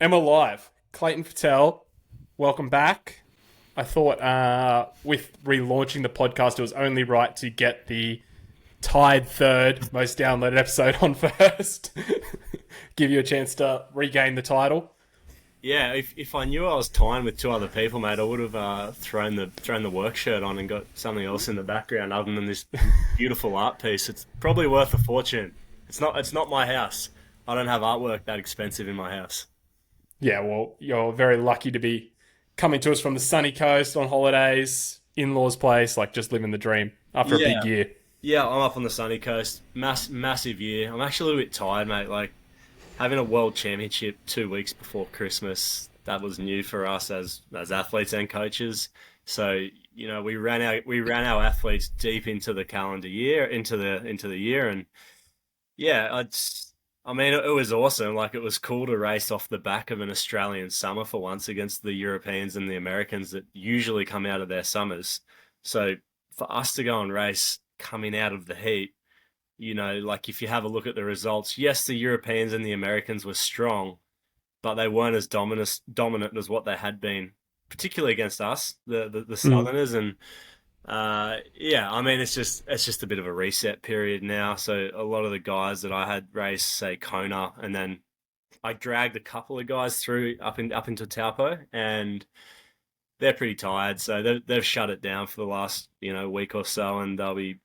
Emma Live, Clayton Fettell, welcome back. I thought with relaunching the podcast, it was only right to get the tied third most downloaded episode on first. Give you a chance to regain the title. Yeah, if I knew I was tying with two other people, mate, I would have thrown the work shirt on and got something else in the background other than this beautiful art piece. It's probably worth a fortune. It's not my house. I don't have artwork that expensive in my house. Yeah, well, you're very lucky to be coming to us from the sunny coast on holidays, in-laws place, like just living the dream after a big Yeah, year. yeah, I'm up on the sunny coast. Massive year. I'm actually a little bit tired, mate. Like having a world championship 2 weeks before Christmas, that was new for us as athletes and coaches. So, we ran our athletes deep into the calendar year, into the year, and yeah, I mean, it was awesome. Like, it was cool to race off the back of an Australian summer for once against the Europeans and the Americans that usually come out of their summers. So, for us to go and race coming out of the heat, like if you have a look at the results, yes, the Europeans and the Americans were strong, but they weren't as dominant as what they had been, particularly against us, the Mm. Southerners. And yeah, I mean, it's just a bit of a reset period now. So a lot of the guys that I had race, say Kona, and then I dragged a couple of guys through up into Taupo, and they're pretty tired. So they've shut it down for the last week or so, and they'll be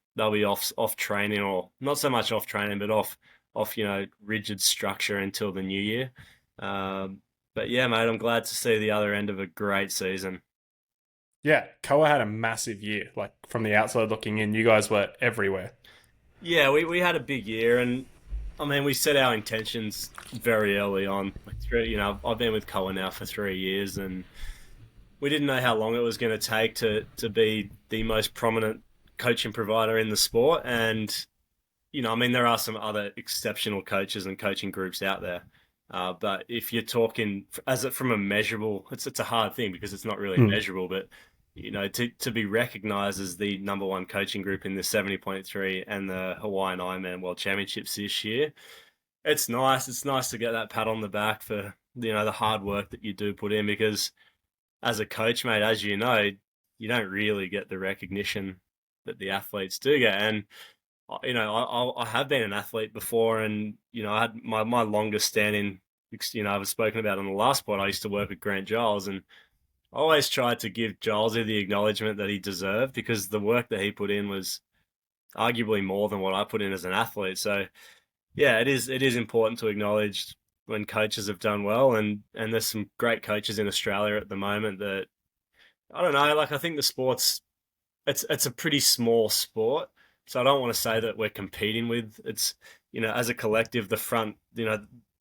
off training, or not so much off training, but off rigid structure until the new year. But yeah, mate, I'm glad to see the other end of a great season. Yeah, Koa had a massive year. Like from the outside looking in, you guys were everywhere. Yeah, we had a big year, and I mean, we set our intentions very early on. Like I've been with Cohen now for 3 years, and we didn't know how long it was going to take to be the most prominent coaching provider in the sport. And I mean, there are some other exceptional coaches and coaching groups out there. But if you're talking as it from a measurable, it's a hard thing because it's not really Mm. measurable. But to be recognised as the number one coaching group in the 70.3 and the Hawaiian Ironman World Championships this year, it's nice. It's nice to get that pat on the back for the hard work that you do put in, because as a coach, mate, as you know, you don't really get the recognition that the athletes do get. And I have been an athlete before, and I had my longest standing. I've spoken about on the last pod. I used to work with Grant Giles, and I always tried to give Gilesy the acknowledgement that he deserved, because the work that he put in was arguably more than what I put in as an athlete. So yeah, it is important to acknowledge when coaches have done well, and there's some great coaches in Australia at the moment that I don't know. Like, I think the sports, it's a pretty small sport, so I don't want to say that we're competing with. It's as a collective, the front.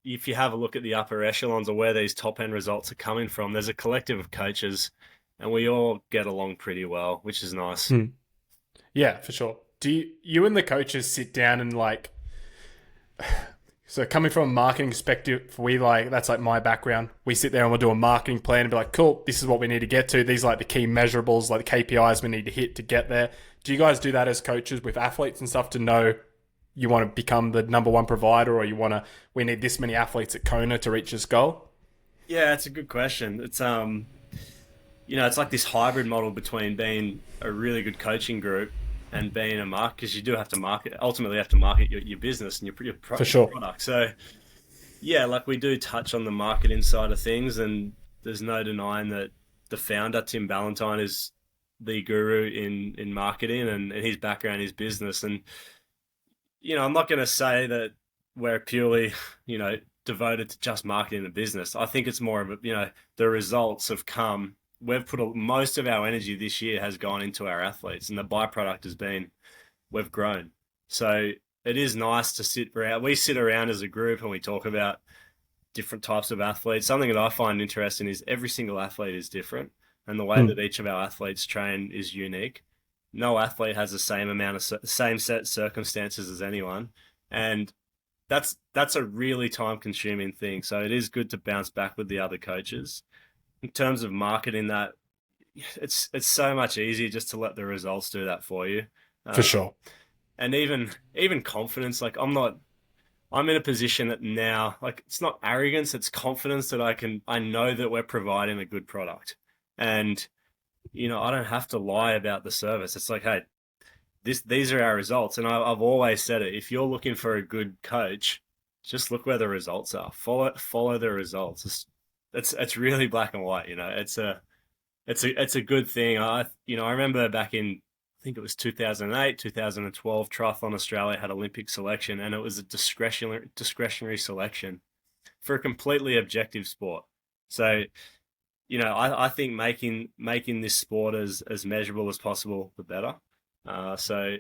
If you have a look at the upper echelons of where these top end results are coming from, there's a collective of coaches, and we all get along pretty well, which is nice. Mm. Yeah, for sure. Do you and the coaches sit down and like so coming from a marketing perspective, we like that's like my background. We sit there and we'll do a marketing plan and be like, cool, this is what we need to get to. These are like the key measurables, like the KPIs we need to hit to get there. Do you guys do that as coaches with athletes and stuff to know you want to become the number one provider or we need this many athletes at Kona to reach this goal? Yeah, it's a good question. It's like this hybrid model between being a really good coaching group and being a market, because you do have to market, ultimately have to market your business and For your sure. product. So yeah, like, we do touch on the marketing side of things, and there's no denying that the founder, Tim Ballantyne, is the guru in marketing, and his background is business. And I'm not going to say that we're purely, devoted to just marketing and business. I think it's more of the results have come. We've put most of our energy this year has gone into our athletes, and the byproduct has been we've grown. So it is nice to sit around. We sit around as a group and we talk about different types of athletes. Something that I find interesting is every single athlete is different, and the way Mm. that each of our athletes train is unique. No athlete has the same amount of same set circumstances as anyone, and that's a really time consuming thing. So it is good to bounce back with the other coaches. In terms of marketing that, it's so much easier just to let the results do that for you. For Uh, sure. and even confidence, like, I'm not I'm in a position that now, like, it's not arrogance, it's confidence that I know that we're providing a good product. And, I don't have to lie about the service. It's like, hey, these are our results. And I've always said it. If you're looking for a good coach, just look where the results are. Follow the results. It's really black and white. It's a good thing. I remember back in, I think it was 2008, 2012, Triathlon Australia had Olympic selection, and it was a discretionary selection for a completely objective sport. So, I think making this sport as measurable as possible, the better. So,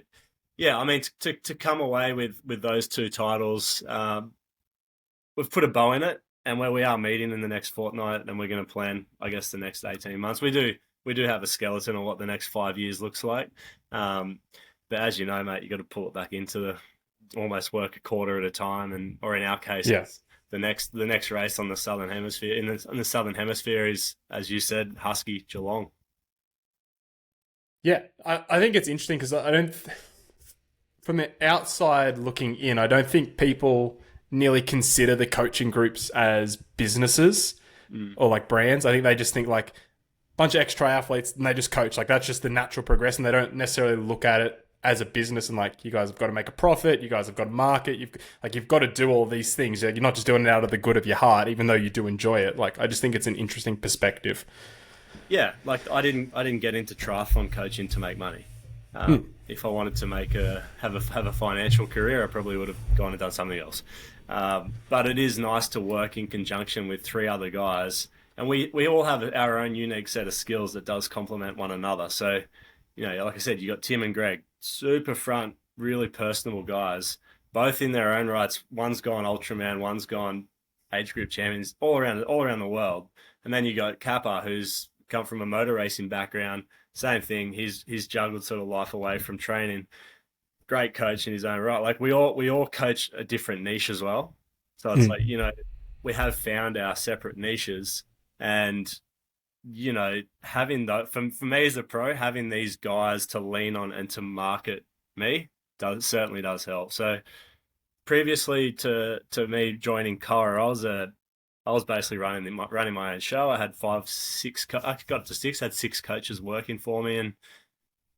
yeah, I mean, to come away with those two titles, we've put a bow in it, and where we are meeting in the next fortnight, and we're going to plan, I guess, the next 18 months. We do have a skeleton of what the next 5 years looks like. But as you know, mate, you got to pull it back into almost work a quarter at a time, or in our case, Yeah. the next race on the southern hemisphere. In the southern hemisphere is, as you said, Husky Geelong. Yeah, I think it's interesting because I don't, from the outside looking in, I don't think people nearly consider the coaching groups as businesses or like brands. I think they just think like a bunch of ex-triathletes and they just coach. Like that's just the natural progression. They don't necessarily look at it as a business and like, you guys have got to make a profit. You guys have got to market. You've got to do all these things. You're not just doing it out of the good of your heart, even though you do enjoy it. Like, I just think it's an interesting perspective. Yeah, like I didn't get into triathlon coaching to make money. If I wanted to have a financial career, I probably would have gone and done something else. But it is nice to work in conjunction with three other guys, and we all have our own unique set of skills that does complement one another. So, like I said, you got Tim and Greg, super front, really personable guys, both in their own rights. One's gone Ultraman, one's gone age group champions all around the world, and then you got Kappa, who's come from a motor racing background. Same thing. He's juggled sort of life away from training. Great coach in his own right. Like we all coach a different niche as well. So it's like, we have found our separate niches, and having that for me as a pro, having these guys to lean on and to market me certainly does help. So previously to me joining Core, I was basically running my own show. I had I got up to six, had six coaches working for me. And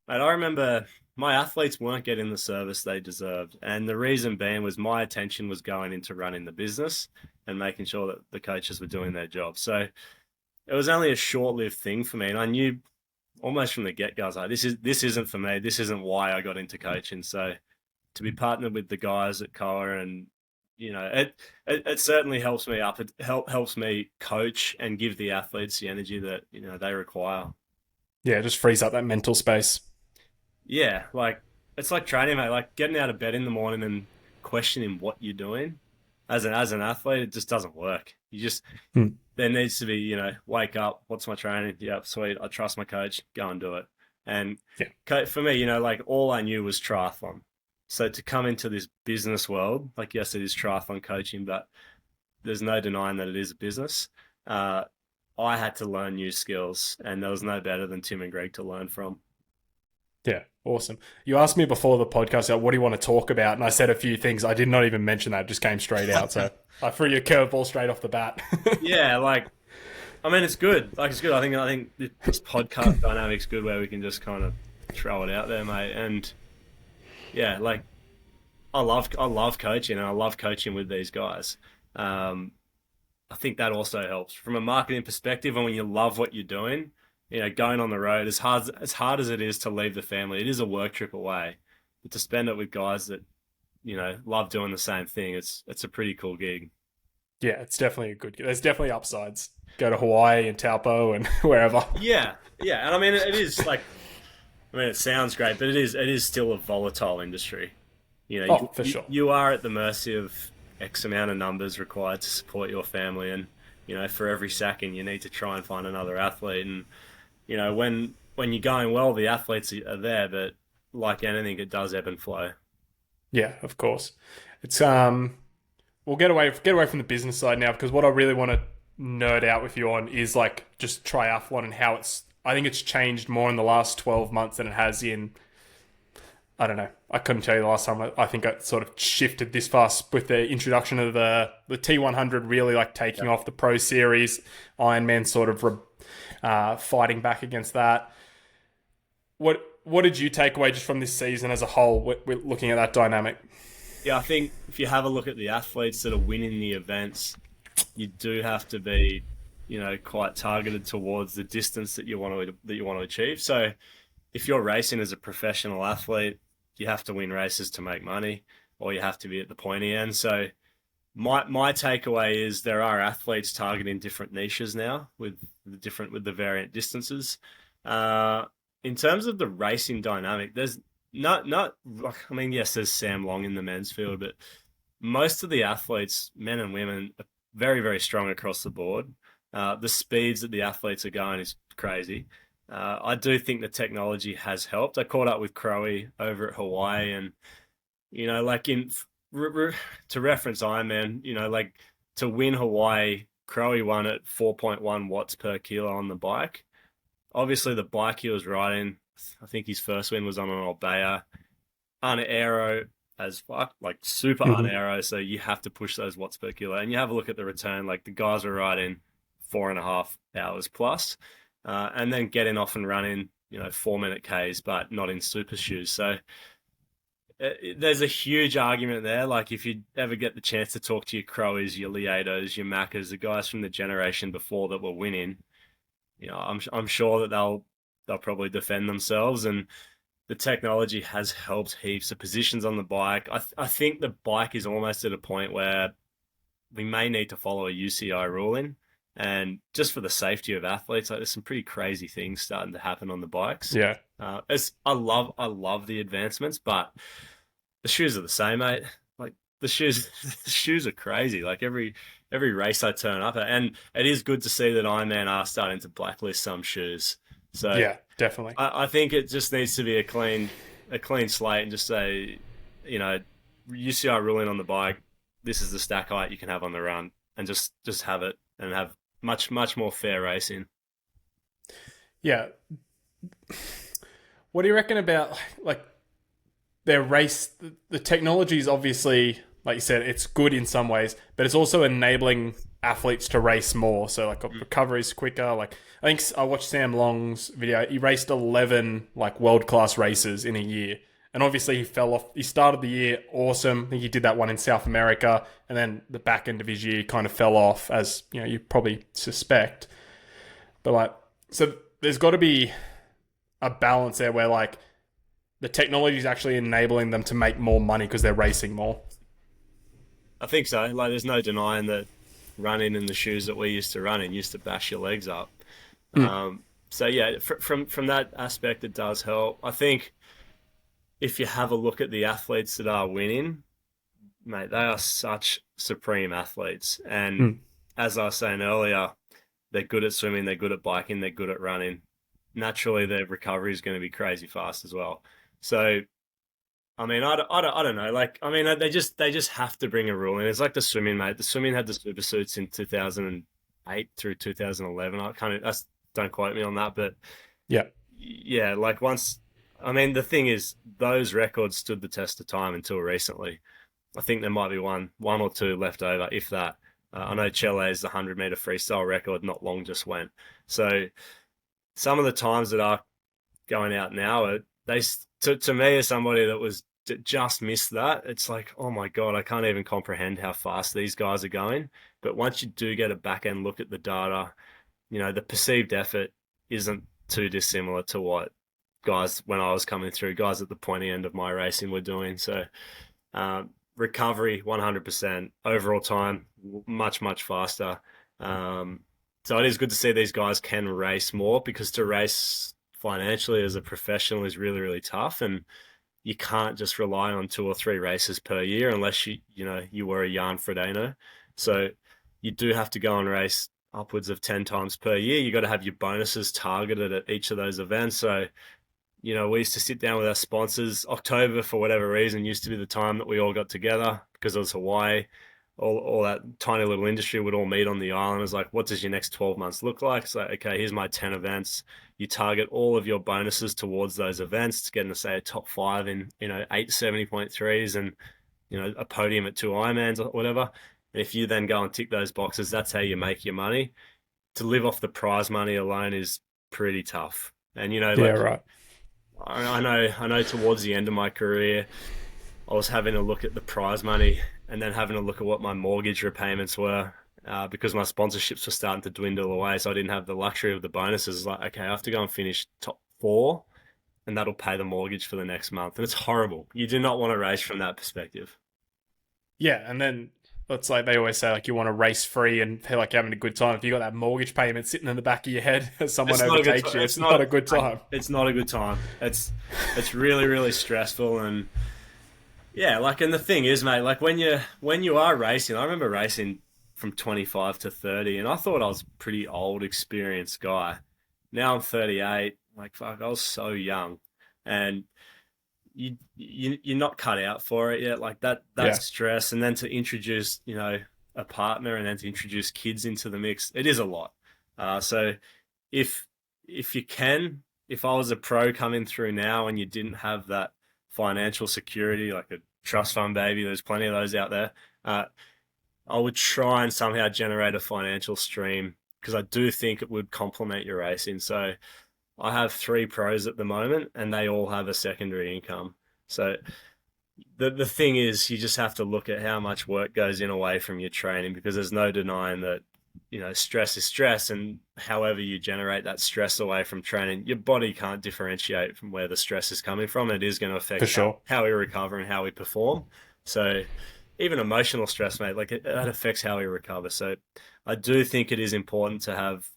I remember my athletes weren't getting the service they deserved. And the reason being was my attention was going into running the business and making sure that the coaches were doing their job. So it was only a short-lived thing for me. And I knew almost from the get-go, I was like, this isn't for me. This isn't why I got into coaching. So to be partnered with the guys at Koa, and it certainly helps me up. It helps me coach and give the athletes the energy that they require. Yeah, it just frees up that mental space. Yeah, like it's like training, mate. Like getting out of bed in the morning and questioning what you're doing as an athlete, it just doesn't work. You just there needs to be wake up. What's my training? Yeah, sweet. I trust my coach. Go and do it. And for me, like all I knew was triathlon. So to come into this business world, like yes, it is triathlon coaching, but there's no denying that it is a business. I had to learn new skills, and there was no better than Tim and Greg to learn from. Yeah, awesome. You asked me before the podcast, like, what do you want to talk about? And I said a few things. I did not even mention that. It just came straight out. So I threw you a curveball straight off the bat. Yeah, I mean, it's good. Like, it's good. I think this podcast dynamic's good, where we can just kind of throw it out there, mate. And yeah, like I love coaching, and I love coaching with these guys. I think that also helps from a marketing perspective. And when you love what you're doing, going on the road, as hard as it is to leave the family, it is a work trip away. But to spend it with guys that love doing the same thing, it's a pretty cool gig. Yeah, it's definitely a good. There's definitely upsides. Go to Hawaii and Taupo and wherever. Yeah, and I mean it is like. I mean, it sounds great, but it is still a volatile industry. For sure. You are at the mercy of X amount of numbers required to support your family, and for every second you need to try and find another athlete. And when you're going well, the athletes are there, but like anything, it does ebb and flow. Yeah, of course. It's we'll get away from the business side now, because what I really want to nerd out with you on is like just triathlon and how I think it's changed more in the last 12 months than it has in I don't know. I couldn't tell you the last time. I think it sort of shifted this fast with the introduction of the T100 really like taking off the Pro Series. Ironman sort of fighting back against that. What did you take away just from this season as a whole? We're looking at that dynamic. Yeah, I think if you have a look at the athletes that are winning the events, you do have to be, quite targeted towards the distance that you want to achieve. So if you're racing as a professional athlete, you have to win races to make money, or you have to be at the pointy end. So my takeaway is there are athletes targeting different niches now with the variant distances. Uh, in terms of the racing dynamic, there's not. I mean, yes, there's Sam Long in the men's field, but most of the athletes, men and women, are very very strong across the board. The speeds that the athletes are going is crazy. I do think the technology has helped. I caught up with Crowe over at Hawaii, and like to reference Ironman, like to win Hawaii, Crowe won at 4.1 watts per kilo on the bike. Obviously, the bike he was riding, I think his first win was on an Orbea, unaero as fuck, like super Mm-hmm. unaero. So you have to push those watts per kilo, and you have a look at the return. Like the guys were riding 4.5 hours plus, and then getting off and running, 4 minute Ks, but not in super shoes. So there's a huge argument there. Like if you ever get the chance to talk to your Crowies, your Lietos, your Maccas, the guys from the generation before that were winning, I'm sure that they'll probably defend themselves. And the technology has helped heaps of positions on the bike. I think the bike is almost at a point where we may need to follow a UCI ruling. And just for the safety of athletes, like there's some pretty crazy things starting to happen on the bikes. Yeah. I love the advancements, but the shoes are the same, mate. Like the shoes, the shoes are crazy. Like every race I turn up at, and it is good to see that Ironman are starting to blacklist some shoes. So Yeah, definitely. I think it just needs to be a clean slate and just say, UCI ruling on the bike. This is the stack height you can have on the run, and just have it and have much more fair racing. Yeah. What do you reckon about like their race? The technology is obviously, like you said, it's good in some ways, but it's also enabling athletes to race more. So like recovery is quicker. Like I think I watched Sam Long's video. He raced 11 like world class races in a year. And obviously he fell off. He started the year awesome. I think he did that one in South America, and then the back end of his year kind of fell off, as you probably suspect. But like, so there's got to be a balance there where like the technology is actually enabling them to make more money because they're racing more. I think so. Like, there's no denying that running in the shoes that we used to run in used to bash your legs up. Mm. So yeah, from that aspect, it does help. I think if you have a look at the athletes that are winning, mate, they are such supreme athletes. And Mm. as I was saying earlier, they're good at swimming, they're good at biking, they're good at running. Naturally, their recovery is going to be crazy fast as well. So, I mean, I don't know. Like, I mean, they just have to bring a rule in. It's like the swimming, mate. The swimming had the super suits in 2008 through 2011. Don't quote me on that, but Yeah. yeah, like once. I mean, the thing is, those records stood the test of time until recently. I think there might be one or two left over, if that. I know Chile's 100-meter freestyle record not long just went. So some of the times that are going out now, to me as somebody that was just missed that, it's like, oh my god, I can't even comprehend how fast these guys are going. But once you do get a back end look at the data, the perceived effort isn't too dissimilar to what guys when I was coming through, guys at the pointy end of my racing were doing. So recovery 100%, overall time much faster. So it is good to see these guys can race more, because to race financially as a professional is really really tough, and you can't just rely on 2 or 3 races per year unless you were a Jan Frodeno. So you do have to go and race upwards of 10 times per year. You got to have your bonuses targeted at each of those events. So we used to sit down with our sponsors. October, for whatever reason, used to be the time that we all got together because it was Hawaii. all that tiny little industry would all meet on the island. It's like, what does your next 12 months look like? It's like, okay, here's my 10 events. You target all of your bonuses towards those events to get into, say, a top 5 in, 870.3s and, a podium at 2 Ironmans or whatever. And if you then go and tick those boxes, that's how you make your money. To live off the prize money alone is pretty tough. And, Yeah, right. I know towards the end of my career, I was having a look at the prize money and then having a look at what my mortgage repayments were, because my sponsorships were starting to dwindle away. So I didn't have the luxury of the bonuses. Like, okay, I have to go and finish top 4 and that'll pay the mortgage for the next month. And it's horrible. You do not want to race from that perspective. Yeah, and then it's like they always say, like, you want to race free and feel like you're having a good time. If you got that mortgage payment sitting in the back of your head as someone overtakes you, it's not a good time. It's not a good time. It's really, really stressful. And yeah, like, and the thing is, mate, like when you are racing, I remember racing from 25 to 30, and I thought I was a pretty old, experienced guy. Now I'm 38. Like, fuck, I was so young, and you're not cut out for it yet. Like that Yeah, stress, and then to introduce a partner, and then to introduce kids into the mix, it is a lot. So if you can, if I was a pro coming through now and you didn't have that financial security, like a trust fund baby, there's plenty of those out there. I would try and somehow generate a financial stream because I do think it would complement your racing. So I have 3 pros at the moment and they all have a secondary income. So the thing is, you just have to look at how much work goes in away from your training, because there's no denying that, stress is stress, and however you generate that stress away from training, your body can't differentiate from where the stress is coming from. It is going to affect for sure. how we recover and how we perform. So even emotional stress, mate, like that affects how we recover. So I do think it is important to have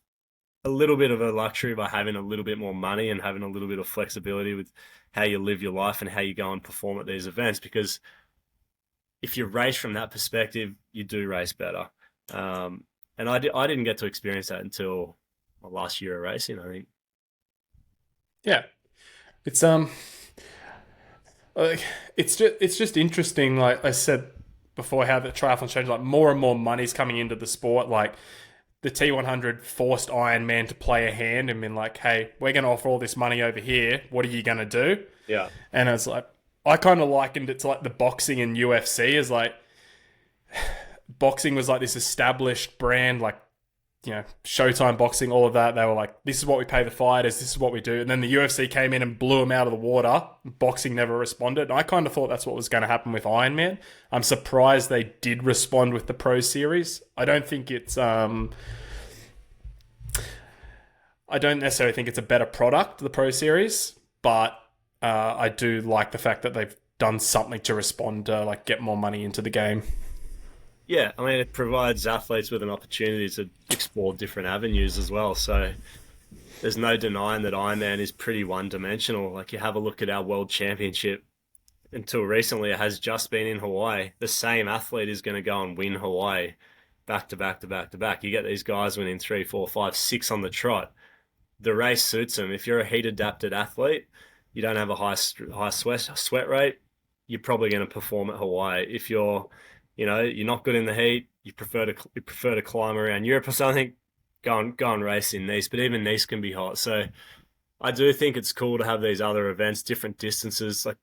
a little bit of a luxury by having a little bit more money and having a little bit of flexibility with how you live your life and how you go and perform at these events. Because if you race from that perspective, you do race better. And I didn't get to experience that until my last year of racing, I think. Yeah, it's like it's just interesting. Like I said before, how the triathlon changed. Like more and more money's coming into the sport. Like the T100 forced Ironman to play a hand and been like, hey, we're going to offer all this money over here. What are you going to do? Yeah. And it's like, I kind of likened it to like the boxing and UFC, is like, boxing was like this established brand, like, Showtime Boxing, all of that. They were like, this is what we pay the fighters, this is what we do. And then the UFC came in and blew them out of the water. Boxing never responded. And I kind of thought that's what was going to happen with Ironman. I'm surprised they did respond with the Pro Series. I don't necessarily think it's a better product, the Pro Series, but I do like the fact that they've done something to respond, like get more money into the game. Yeah, I mean, it provides athletes with an opportunity to explore different avenues as well. So there's no denying that Ironman is pretty one-dimensional. Like, you have a look at our World Championship. Until recently, it has just been in Hawaii. The same athlete is going to go and win Hawaii back to back to back to back. You get these guys winning 3, 4, 5, 6 on the trot. The race suits them. If you're a heat-adapted athlete, you don't have a high sweat rate, you're probably going to perform at Hawaii. If you're not good in the heat, you prefer to climb around Europe or something, go and race in Nice. But even Nice can be hot. So I do think it's cool to have these other events, different distances. Like,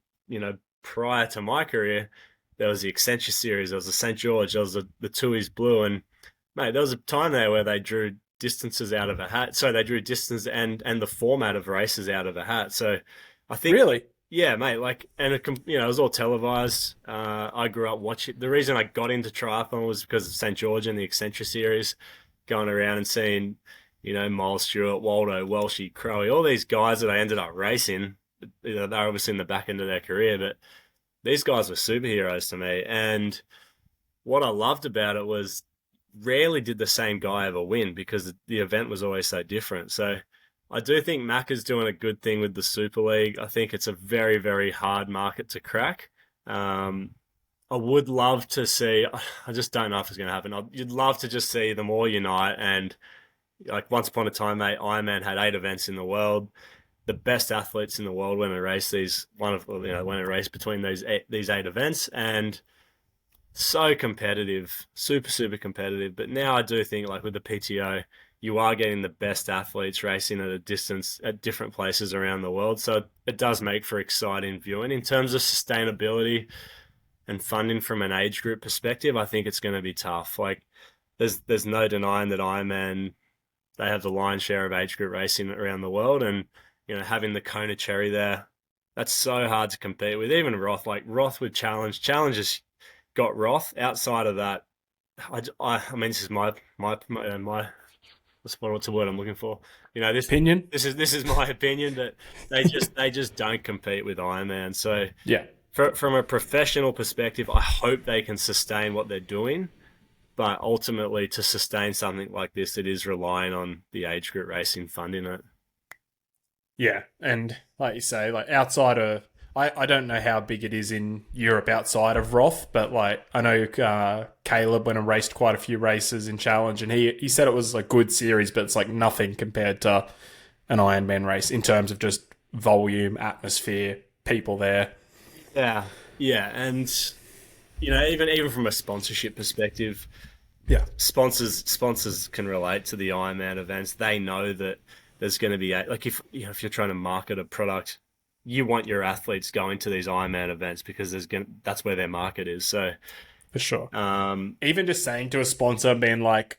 prior to my career, there was the Accenture Series, there was the St. George, there was the Tui's Blue. And, mate, there was a time there where they drew distances out of a hat. So they drew distance and the format of races out of a hat. So I think... Really? Yeah, mate. Like, and it was all televised. I grew up watching. The reason I got into triathlon was because of St. George and the Accenture Series, going around and seeing, Miles Stewart, Waldo, Welshie, Crowe, all these guys that I ended up racing. They're obviously in the back end of their career, but these guys were superheroes to me. And what I loved about it was rarely did the same guy ever win, because the event was always so different. So I do think Macca's doing a good thing with the Super League. I think it's a very, very hard market to crack. I would love to see, I just don't know if it's going to happen. You'd love to just see them all unite. And like, once upon a time, mate, Ironman had 8 events in the world. The best athletes in the world went and raced between these 8 events. And so competitive, super, super competitive. But now I do think, like with the PTO, you are getting the best athletes racing at a distance at different places around the world. So it does make for exciting viewing. In terms of sustainability and funding from an age group perspective, I think it's going to be tough. Like there's no denying that Ironman, they have the lion's share of age group racing around the world, and having the Kona Cherry there, that's so hard to compete with. Even Roth, like Roth with Challenge has got Roth. Outside of that, I mean, this is my what's the word I'm looking for? This Opinion? this is my opinion, that they just don't compete with Ironman. So Yeah. from a professional perspective, I hope they can sustain what they're doing. But ultimately, to sustain something like this, it is relying on the age group racing funding it. Yeah, and like you say, like outside of, I don't know how big it is in Europe outside of Roth, but like I know Caleb went and raced quite a few races in Challenge, and he said it was a good series, but it's like nothing compared to an Ironman race in terms of just volume, atmosphere, people there. Yeah, yeah, and even from a sponsorship perspective, Yeah, sponsors can relate to the Ironman events. They know that there's going to be like if you're trying to market a product, you want your athletes going to these Ironman events because that's where their market is. So for sure. um, Even just saying to a sponsor, being like,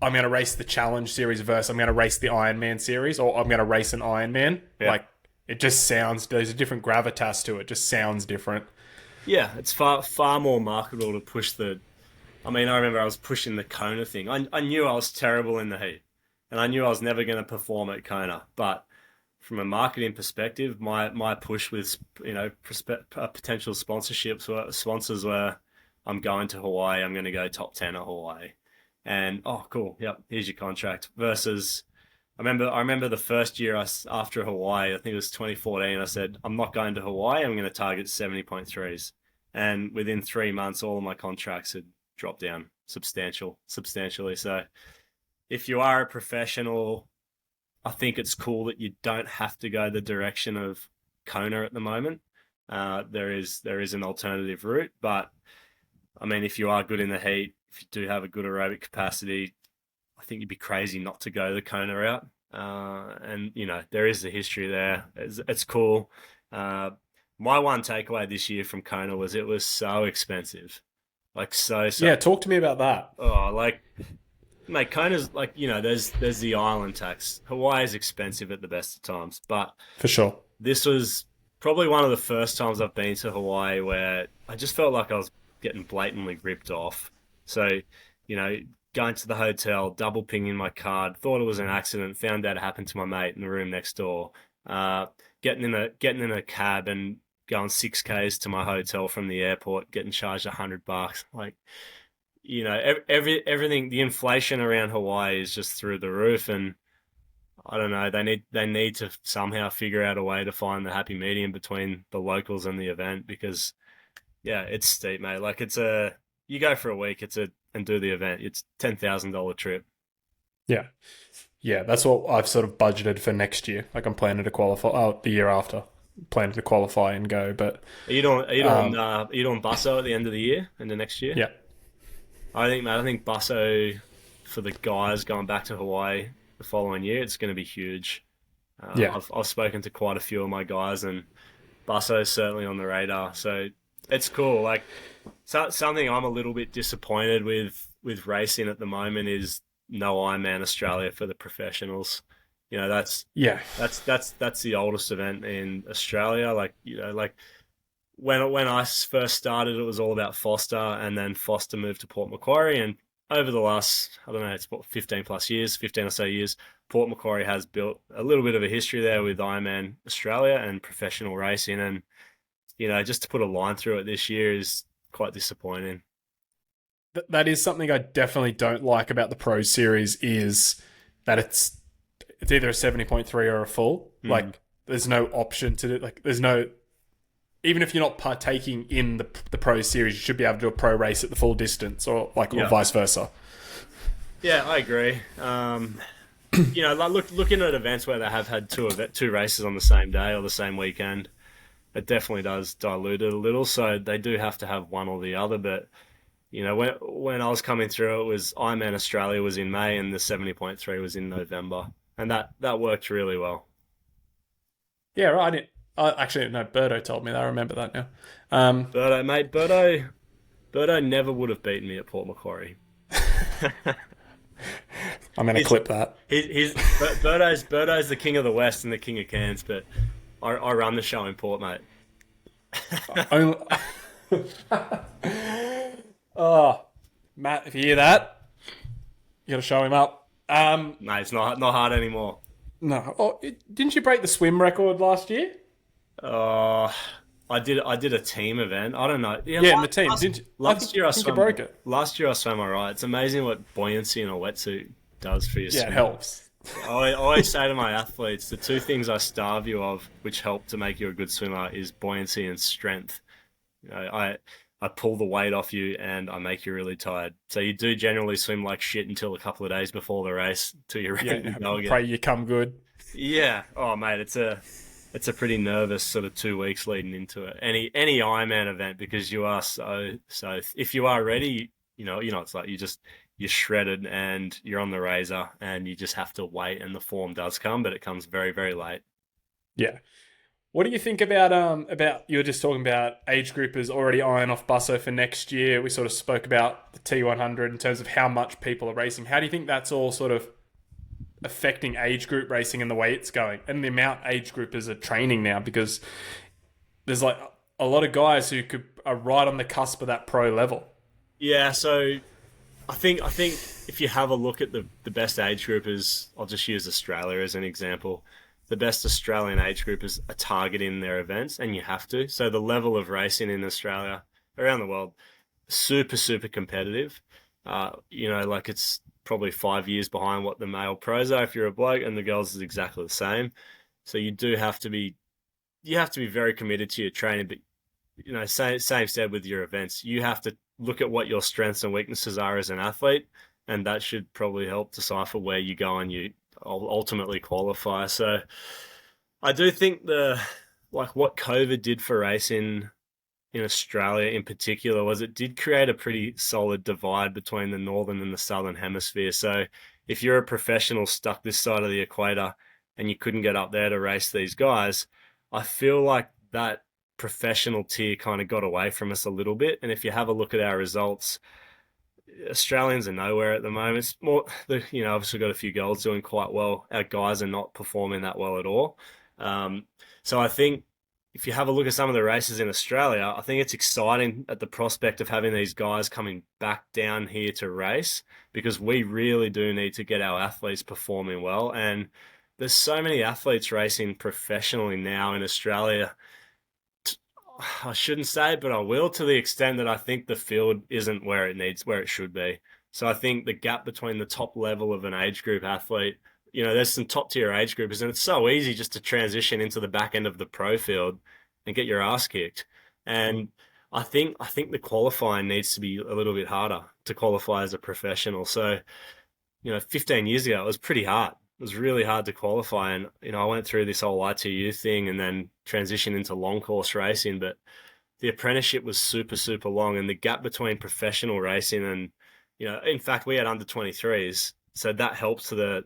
I'm going to race the Challenge series versus I'm going to race the Ironman series, or I'm going to race an Ironman. Yeah. Like, it just sounds, there's a different gravitas to it. It just sounds different. yeah, it's far more marketable to push the. I mean, I remember I was pushing the Kona thing. I knew I was terrible in the heat, and I knew I was never going to perform at Kona. But from a marketing perspective, my push with potential sponsors were, I'm going to Hawaii. I'm going to go top 10 at Hawaii, and oh cool, yep, here's your contract. Versus, I remember the first year after Hawaii, I think it was 2014. I said I'm not going to Hawaii. I'm going to target 70.3s, and within 3 months, all of my contracts had dropped down substantially. So if you are a professional, I think it's cool that you don't have to go the direction of Kona at the moment. There is an alternative route, but I mean, if you are good in the heat, if you do have a good aerobic capacity, I think you'd be crazy not to go the Kona route. And there is the history there. It's cool. My one takeaway this year from Kona was it was so expensive. Like so. Yeah, talk to me about that. Oh, like, mate, Kona's like, there's the island tax. Hawaii is expensive at the best of times, but For sure. this was probably one of the first times I've been to Hawaii where I just felt like I was getting blatantly ripped off. So, going to the hotel, double pinging my card, thought it was an accident, found out it happened to my mate in the room next door. Getting in a cab and going 6Ks to my hotel from the airport, getting charged $100. Like, everything, the inflation around Hawaii is just through the roof, and I don't know, they need to somehow figure out a way to find the happy medium between the locals and the event, because yeah, it's steep, mate. Like you go for a week, and do the event. It's $10,000 trip. Yeah. Yeah, that's what I've sort of budgeted for next year. Like I'm planning to qualify, the year after, planning to qualify and go. But Are you doing Busso at the end of the year and the next year? yeah, I think Busso for the guys going back to Hawaii the following year, it's going to be huge. Yeah. I've spoken to quite a few of my guys, and Busso is certainly on the radar. So it's cool. Like, something I'm a little bit disappointed with racing at the moment is no Ironman Australia for the professionals. That's the oldest event in Australia. Like, when I first started, it was all about Foster, and then Foster moved to Port Macquarie, and over the last, I don't know, it's what, 15 or so years, Port Macquarie has built a little bit of a history there with Ironman Australia and professional racing, and just to put a line through it this year is quite disappointing. that is something I definitely don't like about the Pro Series, is that it's either a 70.3 or a full. Like, there's no option to do, like, there's no, even if you're not partaking in the Pro Series, you should be able to do a pro race at the full distance, or vice versa. Yeah, I agree. Like looking at events where they have had two races on the same day or the same weekend, it definitely does dilute it a little. So they do have to have one or the other. But when I was coming through, it was Ironman Australia was in May and the 70.3 was in November, and that worked really well. Yeah, right. Actually, no, Birdo told me that. I remember that now. Birdo, mate, Birdo never would have beaten me at Port Macquarie. I'm going to He's clip that. Birdo's the king of the West and the king of Cairns, but I run the show in Port, mate. Only... oh, Matt, if you hear that, you got to show him up. No, it's not hard anymore. No. Oh, didn't you break the swim record last year? Uh, I did a team event. I don't know. Yeah, in the team. Didn't you? Last year I think you swam. broke it. Last year I swam alright. It's amazing what buoyancy in a wetsuit does for your Yeah, it swim. helps. I always say to my athletes, the two things I starve you of, which help to make you a good swimmer, is buoyancy and strength. I pull the weight off you and I make you really tired. So you do generally swim like shit until a couple of days before the race, till you're ready to go again. Pray you come good. Yeah. Oh, mate, it's a pretty nervous sort of 2 weeks leading into it. Any Ironman event, because you are so. If you are ready, it's like you're shredded and you're on the razor and you just have to wait, and the form does come, but it comes very, very late. Yeah. What do you think about you were just talking about age groupers already eyeing off Busso for next year? We sort of spoke about the T100 in terms of how much people are racing. How do you think that's all sort of affecting age group racing and the way it's going and the amount age groupers are training now? Because there's like a lot of guys who are right on the cusp of that pro level. Yeah, so I think if you have a look at the best age groupers, I'll just use Australia as an example. The best Australian age groupers are targeting their events, and you have to. So the level of racing in Australia, around the world, super, super competitive. Like it's probably 5 years behind what the male pros are if you're a bloke, and the girls is exactly the same. So you have to be very committed to your training, but same said with your events. You have to look at what your strengths and weaknesses are as an athlete, and that should probably help decipher where you go and you ultimately qualify. So I do think what COVID did for racing in Australia in particular was it did create a pretty solid divide between the northern and the southern hemisphere. So if you're a professional stuck this side of the equator and you couldn't get up there to race these guys, I feel like that professional tier kind of got away from us a little bit. And if you have a look at our results, Australians are nowhere at the moment. It's more, obviously got a few girls doing quite well. Our guys are not performing that well at all. So I think if you have a look at some of the races in Australia, I think it's exciting at the prospect of having these guys coming back down here to race, because we really do need to get our athletes performing well. And there's so many athletes racing professionally now in Australia. I shouldn't say it, but I will, to the extent that I think the field isn't where it should be. So I think the gap between the top level of an age group athlete, there's some top tier age groupers, and it's so easy just to transition into the back end of the pro field and get your ass kicked. And I think the qualifying needs to be a little bit harder to qualify as a professional. So, 15 years ago, it was pretty hard. It was really hard to qualify, and I went through this whole ITU thing and then transitioned into long course racing. But the apprenticeship was super, super long, and the gap between professional racing and in fact, we had under 23s, so that helps to that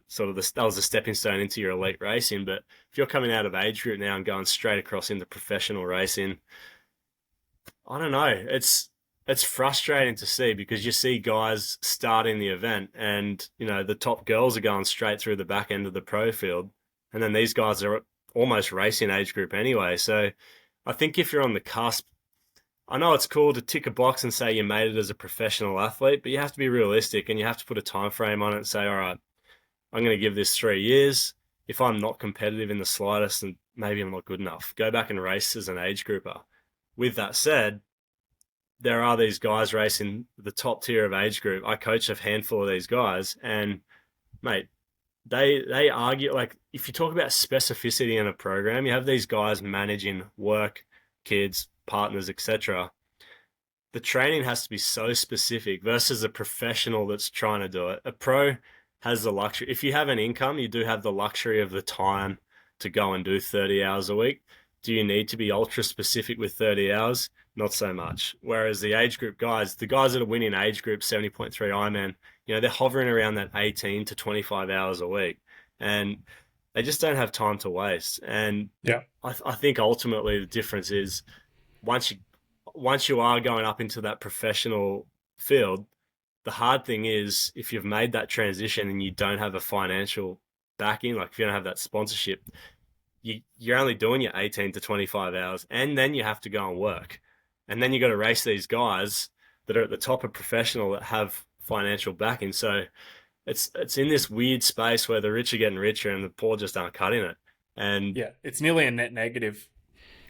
was a stepping stone into your elite racing. But if you're coming out of age group now and going straight across into professional racing, I don't know. It's frustrating to see, because you see guys starting the event and, the top girls are going straight through the back end of the pro field. And then these guys are almost racing age group anyway. So I think if you're on the cusp, I know it's cool to tick a box and say you made it as a professional athlete, but you have to be realistic and you have to put a time frame on it and say, all right, I'm going to give this 3 years. If I'm not competitive in the slightest, then maybe I'm not good enough. Go back and race as an age grouper. With that said, there are these guys racing the top tier of age group. I coach a handful of these guys, and mate, they argue, like, if you talk about specificity in a program, you have these guys managing work, kids, partners, etc. The training has to be so specific versus a professional that's trying to do it. A pro has the luxury. If you have an income, you do have the luxury of the time to go and do 30 hours a week. Do you need to be ultra specific with 30 hours? Not so much. Whereas the age group guys, the guys that are winning age group 70.3 Ironman, they're hovering around that 18 to 25 hours a week. And they just don't have time to waste. And Yeah. I think ultimately the difference is once you once you are going up into that professional field, the hard thing is if you've made that transition and you don't have a financial backing, like if you don't have that sponsorship, you're only doing your 18 to 25 hours, and then you have to go and work. And then you got to race these guys that are at the top of professional that have financial backing. So it's in this weird space where the rich are getting richer and the poor just aren't cutting it. And Yeah. It's nearly a net negative.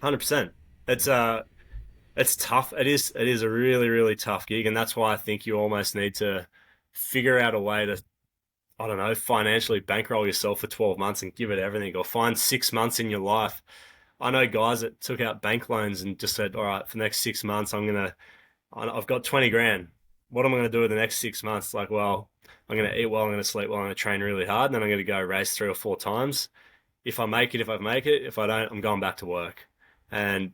100%. It's tough. It is a really, really tough gig, and that's why I think you almost need to figure out a way to, I don't know, financially bankroll yourself for 12 months and give it everything, or find 6 months in your life. I know guys that took out bank loans and just said, all right, for the next 6 months, I've got 20 grand. What am I going to do with the next 6 months? Like, well, I'm going to eat well, I'm going to sleep well, I'm going to train really hard, and then I'm going to go race 3 or 4 times. If I make it, if I make it, if I don't, I'm going back to work. And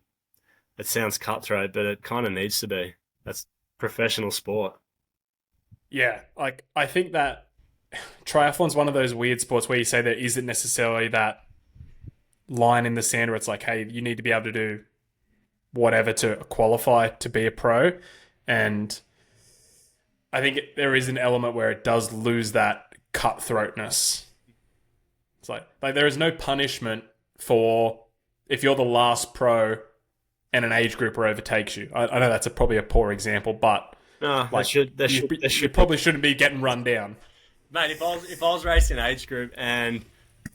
it sounds cutthroat, but it kind of needs to be. That's professional sport. Yeah. Like, I think that triathlon's one of those weird sports where you say there isn't necessarily that line in the sand where it's like, hey, you need to be able to do whatever to qualify to be a pro. And I think there is an element where it does lose that cutthroatness. It's like there is no punishment for if you're the last pro and an age grouper overtakes you. I know that's probably a poor example, but No, like you be. probably shouldn't be getting run down. Mate, if I was racing age group and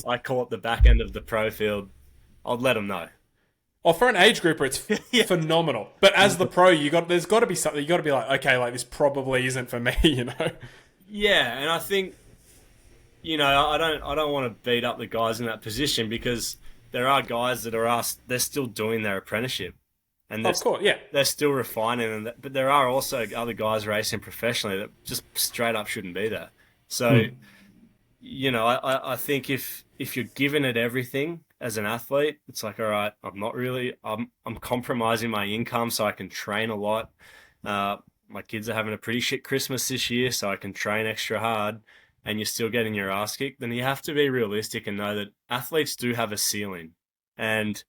I call up the back end of the pro field, I'd let them know. Or for an age grouper, it's Yeah. phenomenal. But as the pro, there's got to be something. You got to be like, okay, like this probably isn't for me, you know? Yeah, and I think I don't want to beat up the guys in that position because there are guys that are asked, they're still doing their apprenticeship, and Of course, yeah. they're still refining, but there are also other guys racing professionally that just straight up shouldn't be there. So, I think if you're giving it everything as an athlete, it's like, all right, I'm compromising my income so I can train a lot. My kids are having a pretty shit Christmas this year, so I can train extra hard, and you're still getting your ass kicked. Then you have to be realistic and know that athletes do have a ceiling, and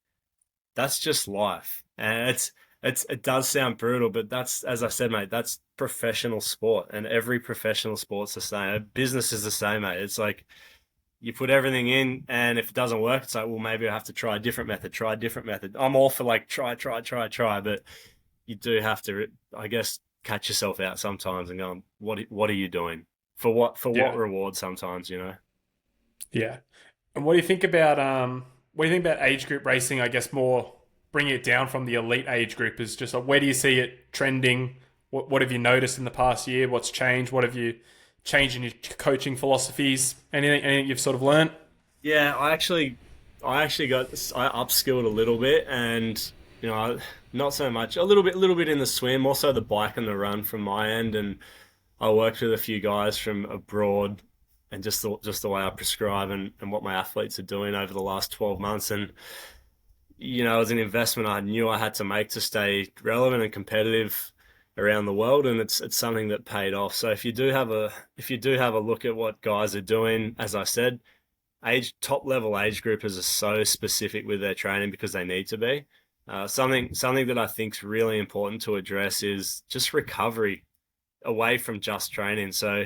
that's just life. And it does sound brutal, but that's, as I said, mate, that's professional sport, and every professional sport's the same. Business is the same, mate. It's like you put everything in, and if it doesn't work, it's like, well, maybe I have to try a different method. Try a different method. I'm all for like try, but you do have to, I guess, catch yourself out sometimes and go, what are you doing? For what Yeah. reward sometimes, Yeah. And what do you think about age group racing? I guess more bringing it down from the elite age group is just like, where do you see it trending? What have you noticed in the past year? What's changed? What have you changed in your coaching philosophies? Anything you've sort of learned? Yeah, I upskilled a little bit, and not so much. A little bit in the swim, also the bike and the run from my end, and I worked with a few guys from abroad, and just the way I prescribe and what my athletes are doing over the last 12 months, and it was an investment I knew I had to make to stay relevant and competitive around the world, and it's something that paid off. So if you do have a look at what guys are doing, as I said, top level age groupers are so specific with their training because they need to be. Something that I think is really important to address is just recovery away from just training. So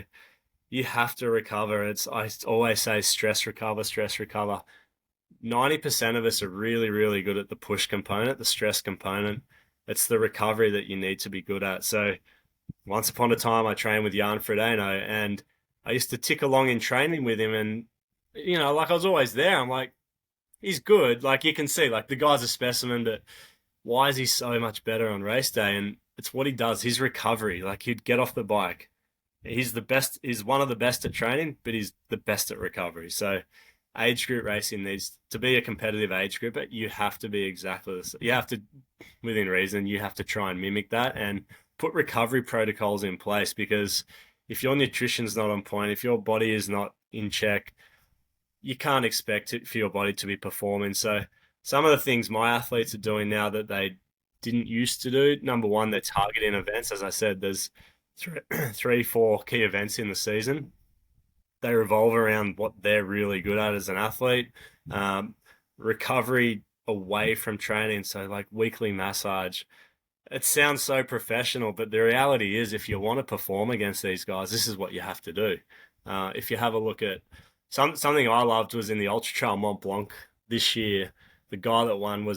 you have to recover. I always say stress recover, stress recover. 90% of us are really, really good at the push component, the stress component. It's the recovery that you need to be good at. So once upon a time, I trained with Jan Frodeno, and I used to tick along in training with him, and like I was always there. I'm like, he's good. Like you can see, like the guy's a specimen, but why is he so much better on race day? And it's what he does, his recovery. Like he'd get off the bike. He's the best. He's one of the best at training, but he's the best at recovery. So age group racing needs to be a competitive age group, but you have to be exactly this. You have to, within reason, you have to try and mimic that and put recovery protocols in place, because if your nutrition's not on point, if your body is not in check, you can't expect it for your body to be performing. So some of the things my athletes are doing now that they didn't used to do. Number one, they're targeting events. As I said, there's three, four key events in the season. They revolve around what they're really good at as an athlete. Um, Recovery away from training, so like weekly massage. It sounds so professional, but the reality is, if you want to perform against these guys, this is what you have to do. If you have a look at something I loved was in the Ultra Trail Mont Blanc this year. The guy that won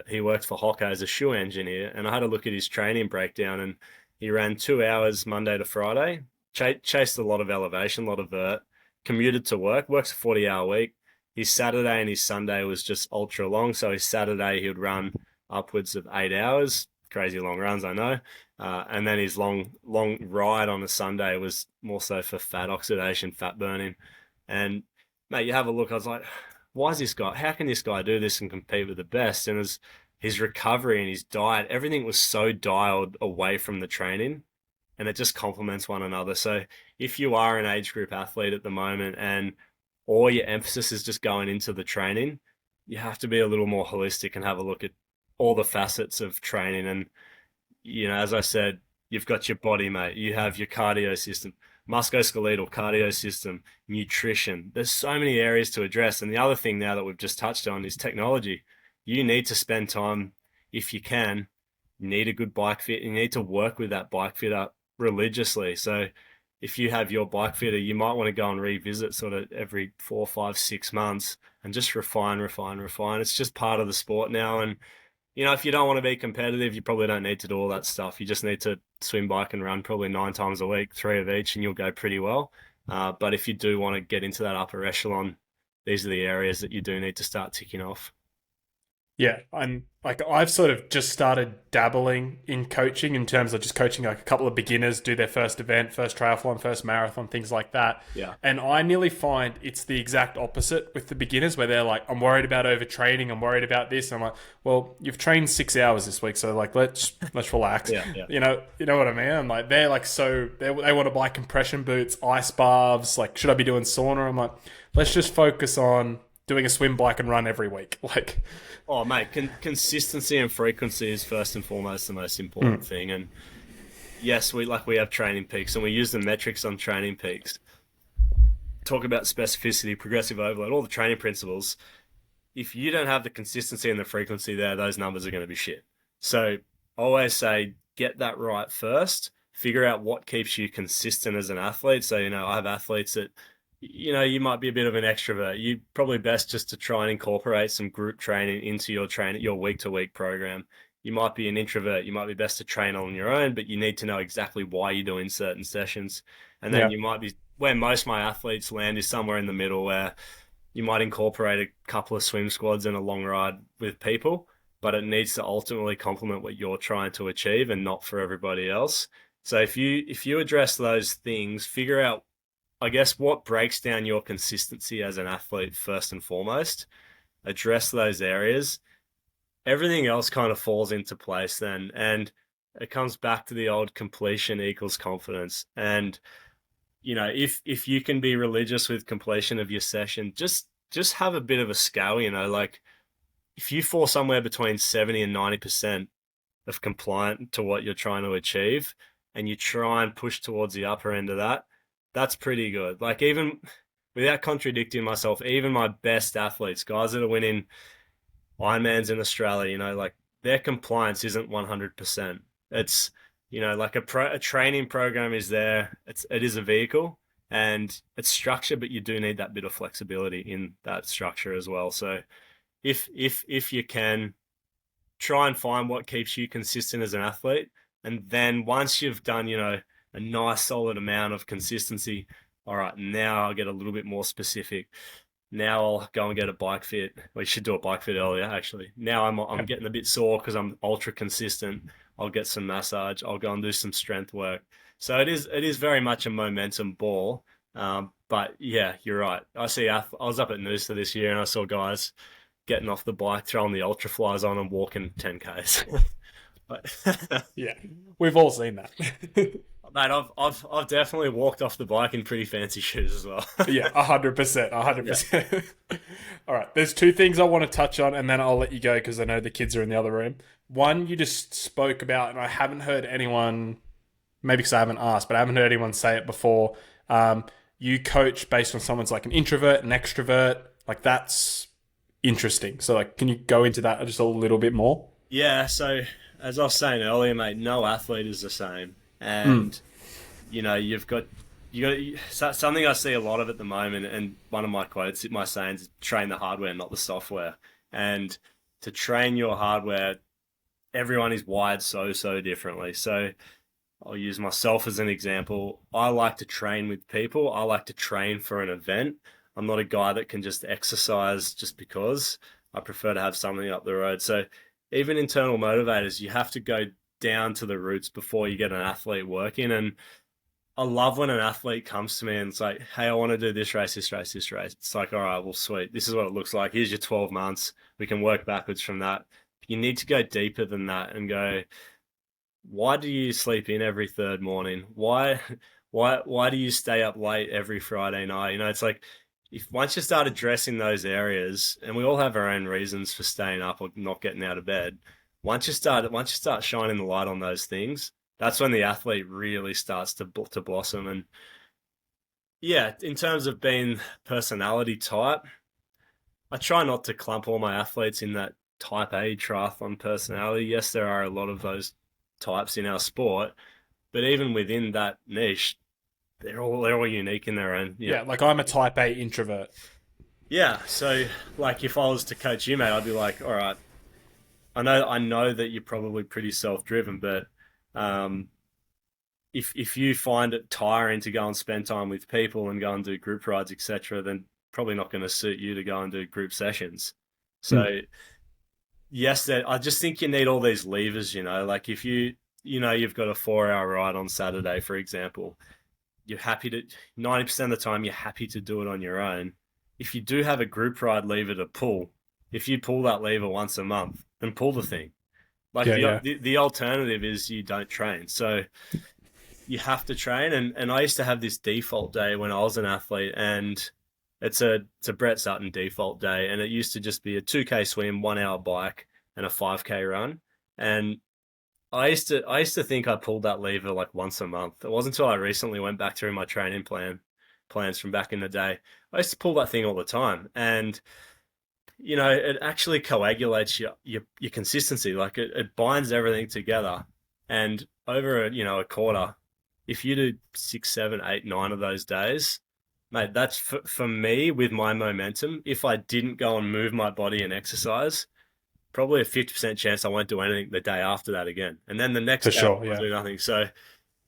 he worked for Hocker as a shoe engineer, and I had a look at his training breakdown, and he ran 2 hours Monday to Friday, chased a lot of elevation, a lot of vert, commuted to work, works a 40-hour week. His Saturday and his Sunday was just ultra long. So his Saturday, he would run upwards of 8 hours. Crazy long runs, I know. And then his long ride on a Sunday was more so for fat oxidation, fat burning. And, mate, you have a look. I was like, why is this guy? How can this guy do this and compete with the best? And his recovery and his diet, everything was so dialed away from the training, and it just complements one another. So if you are an age group athlete at the moment and all your emphasis is just going into the training, you have to be a little more holistic and have a look at all the facets of training. And, as I said, you've got your body, mate. You have your cardio system, musculoskeletal cardio system, nutrition. There's so many areas to address. And the other thing now that we've just touched on is technology. You need to spend time, if you can, you need a good bike fit. You need to work with that bike fitter religiously. So if you have your bike fitter, you might want to go and revisit sort of every 4, 5, 6 months and just refine. It's just part of the sport now. And, if you don't want to be competitive, you probably don't need to do all that stuff. You just need to swim, bike, and run probably 9 times a week, 3 of each, and you'll go pretty well. But if you do want to get into that upper echelon, these are the areas that you do need to start ticking off. Yeah, and like I've sort of just started dabbling in coaching in terms of just coaching like a couple of beginners do their first event, first triathlon, first marathon, things like that. Yeah. And I nearly find it's the exact opposite with the beginners where they're like, I'm worried about overtraining, I'm worried about this. And I'm like, well, you've trained 6 hours this week, so like let's relax. Yeah. You know what I mean? I'm like, they're like they want to buy compression boots, ice baths, like should I be doing sauna? I'm like, let's just focus on doing a swim, bike, and run every week. Like, oh, mate, consistency and frequency is first and foremost the most important thing. And yes, we have training peaks, and we use the metrics on training peaks. Talk about specificity, progressive overload, all the training principles. If you don't have the consistency and the frequency there, those numbers are going to be shit. So I always say, get that right first. Figure out what keeps you consistent as an athlete. So, I have athletes that you might be a bit of an extrovert. You probably best just to try and incorporate some group training into your week-to-week program. You might be an introvert. You might be best to train on your own, but you need to know exactly why you're doing certain sessions. And then you might be, where most of my athletes land is somewhere in the middle, where you might incorporate a couple of swim squads and a long ride with people, but it needs to ultimately complement what you're trying to achieve and not for everybody else. So if you address those things, figure out, I guess, what breaks down your consistency as an athlete first and foremost, address those areas. Everything else kind of falls into place then. And it comes back to the old completion equals confidence. And, if you can be religious with completion of your session, just have a bit of a scale, like if you fall somewhere between 70 and 90% of compliant to what you're trying to achieve, and you try and push towards the upper end of that, that's pretty good. Like, even without contradicting myself, even my best athletes, guys that are winning Ironmans in Australia, like their compliance isn't 100%. It's, like a training program is there. It is a vehicle and it's structure, but you do need that bit of flexibility in that structure as well. So if you can try and find what keeps you consistent as an athlete, and then once you've done, a nice solid amount of consistency, all right, now I'll get a little bit more specific. Now I'll go and get a bike fit. We should do a bike fit earlier, actually. Now I'm getting a bit sore because I'm ultra consistent. I'll get some massage. I'll go and do some strength work. So it is very much a momentum ball. But yeah, you're right. I was up at Noosa this year and I saw guys getting off the bike, throwing the ultra flies on and walking 10Ks. Yeah, we've all seen that. Mate, I've definitely walked off the bike in pretty fancy shoes as well. Yeah, 100%, 100%. All right, there's two things I want to touch on, and then I'll let you go because I know the kids are in the other room. One, you just spoke about, and I haven't heard anyone, maybe because I haven't asked, but I haven't heard anyone say it before. You coach based on someone's like an introvert, an extrovert. Like, that's interesting. So, like, can you go into that just a little bit more? Yeah, so as I was saying earlier, mate, no athlete is the same. And you know, something I see a lot of at the moment, and one of my quotes, my sayings, is train the hardware, not the software. And to train your hardware, everyone is wired so differently. So I'll use myself as an example. I like to train with people. I like to train for an event. I'm not a guy that can just exercise just because. I prefer to have something up the road. So even internal motivators, you have to go down to the roots before you get an athlete working. And I love when an athlete comes to me and it's like, hey, I want to do this race, this race, this race. It's like, all right, well, sweet. This is what it looks like. Here's your 12 months. We can work backwards from that. You need to go deeper than that and go, why do you sleep in every third morning? Why do you stay up late every Friday night? You know, it's like, if once you start addressing those areas, and we all have our own reasons for staying up or not getting out of bed, once you start shining the light on those things, that's when the athlete really starts to blossom. And yeah, in terms of being personality type, I try not to clump all my athletes in that type A triathlon personality. Yes, there are a lot of those types in our sport, but even within that niche, they're all unique in their own. Yeah, like I'm a type A introvert. Yeah, so like if I was to coach you, mate, I'd be like, all right, I know that you're probably pretty self-driven, but if you find it tiring to go and spend time with people and go and do group rides, etc., then probably not going to suit you to go and do group sessions. So yes, I just think you need all these levers, you know, like if you've got a 4-hour ride on Saturday, for example, you're happy to, 90% of the time, you're happy to do it on your own. If you do have a group ride lever to pull, if you pull that lever once a month, then pull the thing. Like the alternative is you don't train. So you have to train. And I used to have this default day when I was an athlete, and it's a Brett Sutton default day. And it used to just be a 2K swim, 1-hour bike, and a 5K run. And I used to think I pulled that lever like once a month. It wasn't until I recently went back through my training plans from back in the day. I used to pull that thing all the time, and you know, it actually coagulates your consistency. Like it binds everything together, and over a quarter, if you do 6, 7, 8, 9 of those days, mate, that's for me with my momentum. If I didn't go and move my body and exercise, probably a 50% chance I won't do anything the day after that again. And then the next day I'll do nothing. So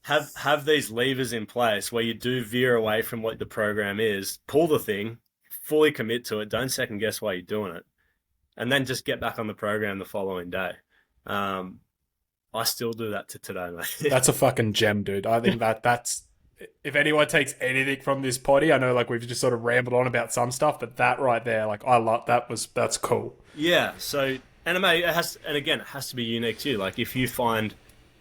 have these levers in place where you do veer away from what the program is, pull the thing, fully commit to it, don't second guess why you're doing it, and then just get back on the program the following day. I still do that to today, mate. That's a fucking gem, dude. I think that's, if anyone takes anything from this potty, I know like we've just sort of rambled on about some stuff, but that right there, like I love, that's cool. Yeah. So, and mate, it has to be unique too. Like if you find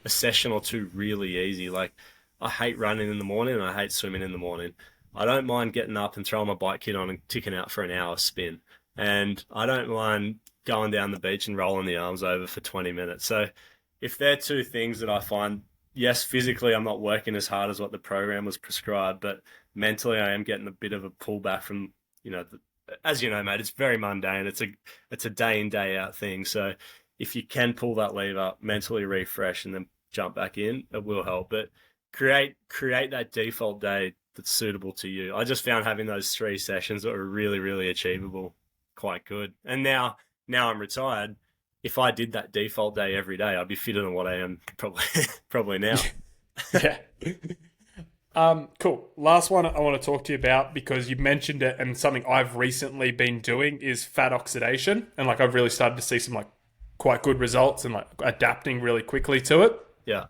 a session or two really easy, like I hate running in the morning and I hate swimming in the morning. I don't mind getting up and throwing my bike kit on and ticking out for an hour spin. And I don't mind going down the beach and rolling the arms over for 20 minutes. So if they're two things that I find, yes, physically I'm not working as hard as what the program was prescribed, but mentally I am getting a bit of a pullback from, as you know, mate, it's very mundane. It's a day in, day out thing. So if you can pull that lever, mentally refresh and then jump back in, it will help. But create that default day that's suitable to you. I just found having those 3 sessions that were really, really achievable quite good. And now I'm retired. If I did that default day every day, I'd be fitter than what I am probably now. Yeah. Cool. Last one I want to talk to you about, because you mentioned it, and something I've recently been doing is fat oxidation. And like I've really started to see some like quite good results and like adapting really quickly to it. Yeah.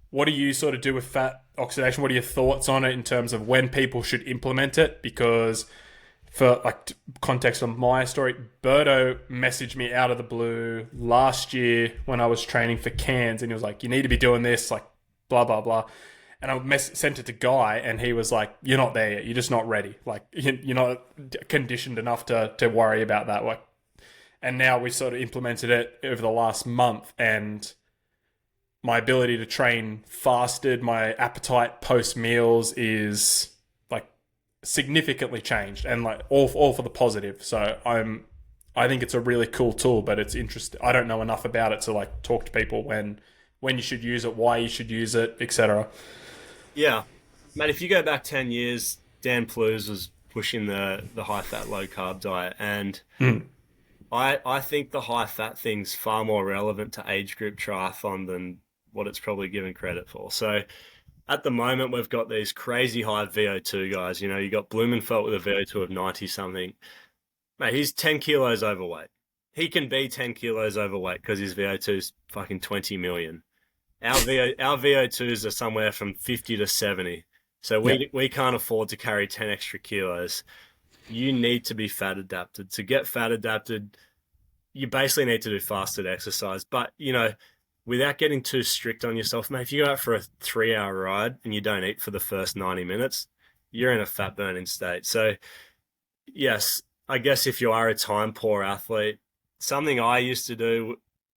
What do you sort of do with fat oxidation? What are your thoughts on it in terms of when people should implement it? Because for like context on my story, Berto messaged me out of the blue last year when I was training for Cairns, and he was like, "You need to be doing this, like blah blah blah." And I sent it to Guy, and he was like, "You're not there yet. You're just not ready. Like you're not conditioned enough to worry about that." Like, and now we sort of implemented it over the last month, and my ability to train fasted, my appetite post meals is like significantly changed, and like all for the positive. So I think it's a really cool tool, but it's interesting. I don't know enough about it to like talk to people when you should use it, why you should use it, etc. Yeah, mate. If you go back 10 years, Dan Plews was pushing the high fat, low carb diet, and Mm. I think the high fat thing's far more relevant to age group triathlon than what it's probably given credit for. So at the moment, we've got these crazy high VO2 guys. You know, you got Blumenfeld with a VO2 of 90 something. Mate, he's 10 kilos overweight. He can be 10 kilos overweight because his VO2 is fucking 20 million. Our VO2s are somewhere from 50 to 70. So we can't afford to carry 10 extra kilos. You need to be fat adapted. To get fat adapted, you basically need to do fasted exercise. But, you know, without getting too strict on yourself, mate, if you go out for a 3-hour ride and you don't eat for the first 90 minutes, you're in a fat burning state. So, yes, I guess if you are a time poor athlete, something I used to do,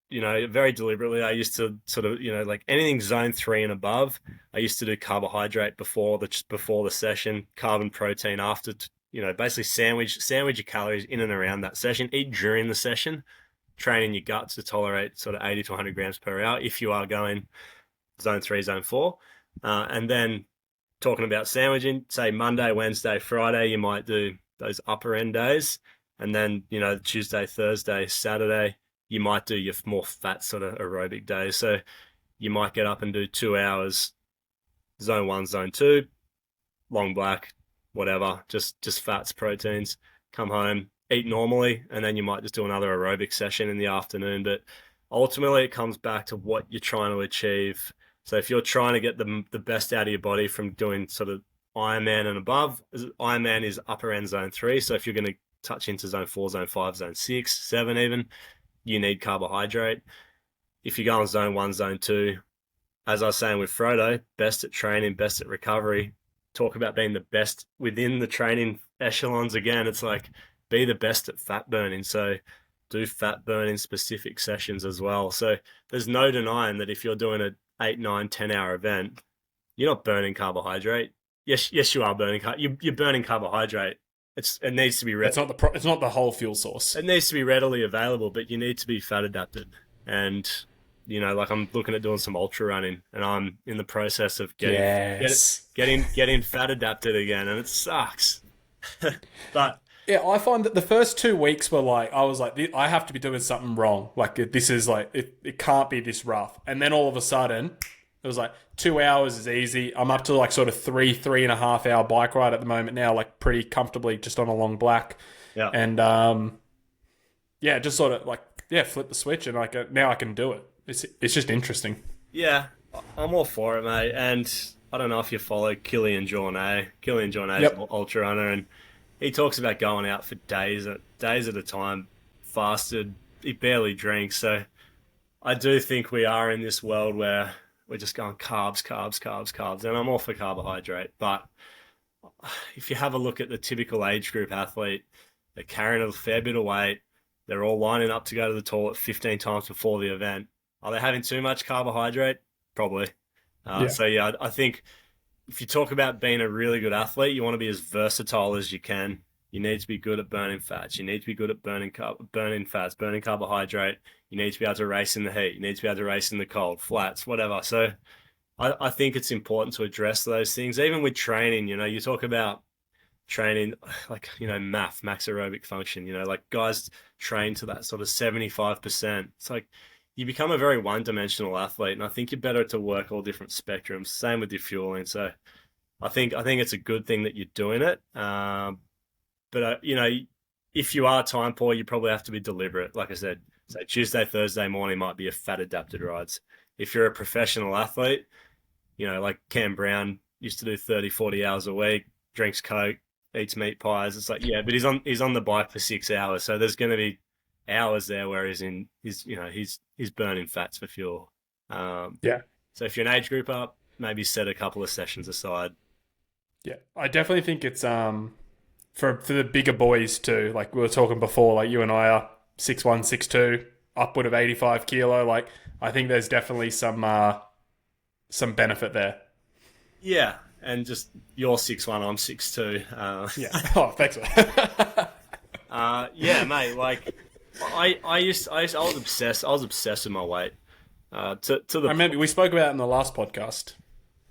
you know, very deliberately, I used to sort of, you know, like anything zone 3 and above, I used to do carbohydrate before the session, carb and protein after, you know, basically sandwich your calories in and around that session, eat during the session, training your gut to tolerate sort of 80 to 100 grams per hour if you are going zone 3, zone 4. And then talking about sandwiching, say Monday, Wednesday, Friday, you might do those upper end days. And then, you know, Tuesday, Thursday, Saturday, you might do your more fat sort of aerobic days. So you might get up and do 2 hours, zone 1, zone 2, long black, whatever, just fats, proteins, come home, eat normally, and then you might just do another aerobic session in the afternoon. But ultimately, it comes back to what you're trying to achieve. So if you're trying to get the best out of your body from doing sort of Ironman and above, Ironman is upper end zone 3. So if you're going to touch into zone 4, zone 5, zone 6, 7 even, you need carbohydrate. If you go on zone 1, zone 2, as I was saying with Frodo, best at training, best at recovery. Talk about being the best within the training echelons again. It's like be the best at fat burning. So do fat burning specific sessions as well. So there's no denying that if you're doing an 8, 9, 10-hour event, you're not burning carbohydrate. Yes, you are burning. You're burning carbohydrate. It needs to be. It's not the whole fuel source. It needs to be readily available, but you need to be fat adapted. And you know, like I'm looking at doing some ultra running, and I'm in the process of getting fat adapted again, and it sucks. But yeah, I find that the first 2 weeks were like, I was like, I have to be doing something wrong. Like this is like it can't be this rough. And then all of a sudden, it was like 2 hours is easy. I'm up to like sort of 3.5 hour bike ride at the moment now, like pretty comfortably just on a long black. yeah, And yeah, just sort of like flip the switch, and like now I can do it. It's just interesting. yeah, I'm all for it, mate. And I don't know if you follow Killian Jornet. Killian Jornet is an ultra runner, and he talks about going out for days at a time, fasted. He barely drinks. So I do think we are in this world where we're just going carbs, carbs, carbs, carbs, and I'm all for carbohydrate. But if you have a look at the typical age group athlete, they're carrying a fair bit of weight. They're all lining up to go to the toilet 15 times before the event. Are they having too much carbohydrate? Probably. So yeah, I think if you talk about being a really good athlete, you want to be as versatile as you can. You need to be good at burning fats. You need to be good at burning fats, burning carbohydrate. You need to be able to race in the heat. You need to be able to race in the cold, flats, whatever. So I think it's important to address those things. Even with training, you know, you talk about training, like, you know, max aerobic function, you know, like guys train to that sort of 75%. It's like you become a very one-dimensional athlete, and I think you're better to work all different spectrums. Same with your fueling. So I think it's a good thing that you're doing it. But you know, if you are time poor, you probably have to be deliberate. Like I said, so Tuesday, Thursday morning might be a fat adapted rides. If you're a professional athlete, you know, like Cam Brown used to do 30, 40 hours a week, drinks Coke, eats meat pies. It's like, yeah, but he's on the bike for 6 hours, so there's going to be hours there where he's burning fats for fuel. Yeah. So if you're an age group up, maybe set a couple of sessions aside. Yeah. I definitely think it's for the bigger boys too. Like we were talking before, like you and I are 6'1", 6'2", upward of 85 kilo. Like I think there's definitely some benefit there. Yeah, and just you're 6'1", I'm 6'2". Yeah. Oh, thanks. Yeah, mate. Like I was obsessed. I was obsessed with my weight. To the I remember we spoke about it in the last podcast.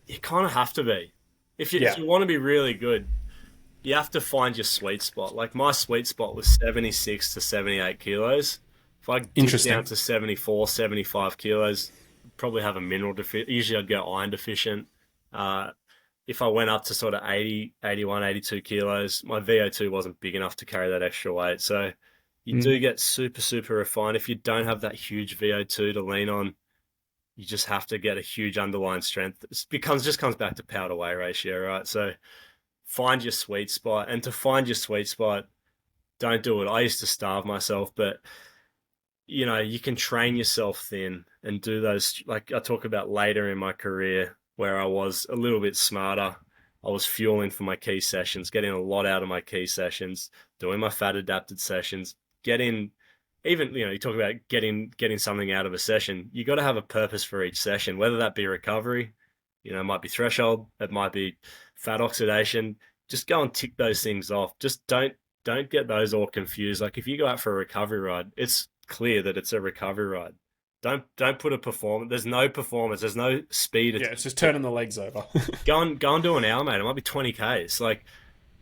You kind of have to be. If you want to be really good, you have to find your sweet spot. Like my sweet spot was 76 to 78 kilos. If I dip down to 74, 75 kilos, I'd probably have a mineral deficient. Usually I'd go iron deficient. If I went up to sort of 80, 81, 82 kilos, my VO2 wasn't big enough to carry that extra weight. So you do get super, super refined. If you don't have that huge VO2 to lean on, you just have to get a huge underlying strength. It just comes back to power to weight ratio, right? So find your sweet spot. And to find your sweet spot, don't do it. I used to starve myself, but you can train yourself thin and do those, like I talk about later in my career, where I was a little bit smarter. I was fueling for my key sessions, getting a lot out of my key sessions, doing my fat adapted sessions, you talk about getting something out of a session. You got to have a purpose for each session, whether that be recovery, it might be threshold, it might be fat oxidation. Just go and tick those things off. Just don't get those all confused. Like if you go out for a recovery ride, it's clear that it's a recovery ride. Don't put a performance. There's no performance. There's no speed. It's just turning the legs over. go and do an hour, mate. It might be 20 Ks. Like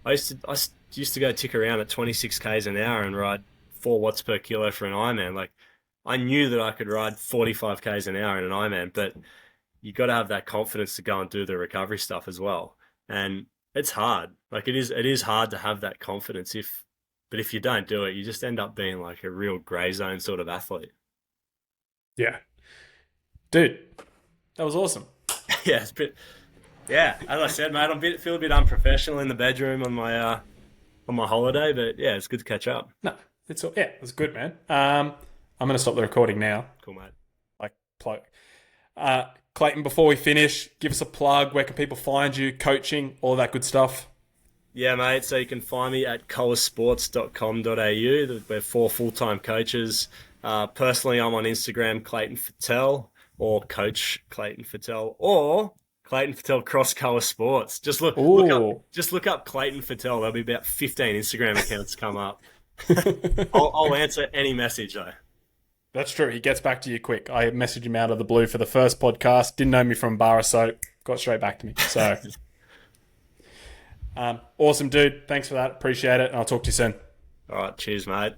I used to go tick around at 26 Ks an hour and ride 4 watts per kilo for an Ironman. Like I knew that I could ride 45 Ks an hour in an Ironman, but you got to have that confidence to go and do the recovery stuff as well. And it's hard. Like it is hard to have that confidence but if you don't do it, you just end up being like a real gray zone sort of athlete. Yeah. Dude, that was awesome. Yeah, as I said, mate, feel a bit unprofessional in the bedroom on my holiday, but yeah, it's good to catch up. No, it was good, man. I'm going to stop the recording now. Cool, mate. Like, plug. Clayton, before we finish, give us a plug. Where can people find you? Coaching, all that good stuff. Yeah, mate. So you can find me at coasports.com.au. We're 4 full-time coaches. Personally, I'm on Instagram, Clayton Fettell, or Coach Clayton Fettell, or Clayton Fettell Cross Coa Sports. Just look up Clayton Fettell. There'll be about 15 Instagram accounts come up. I'll answer any message though. That's true. He gets back to you quick. I messaged him out of the blue for the first podcast. Didn't know me from bar of soap. Got straight back to me. So, awesome, dude. Thanks for that. Appreciate it. And I'll talk to you soon. All right. Cheers, mate.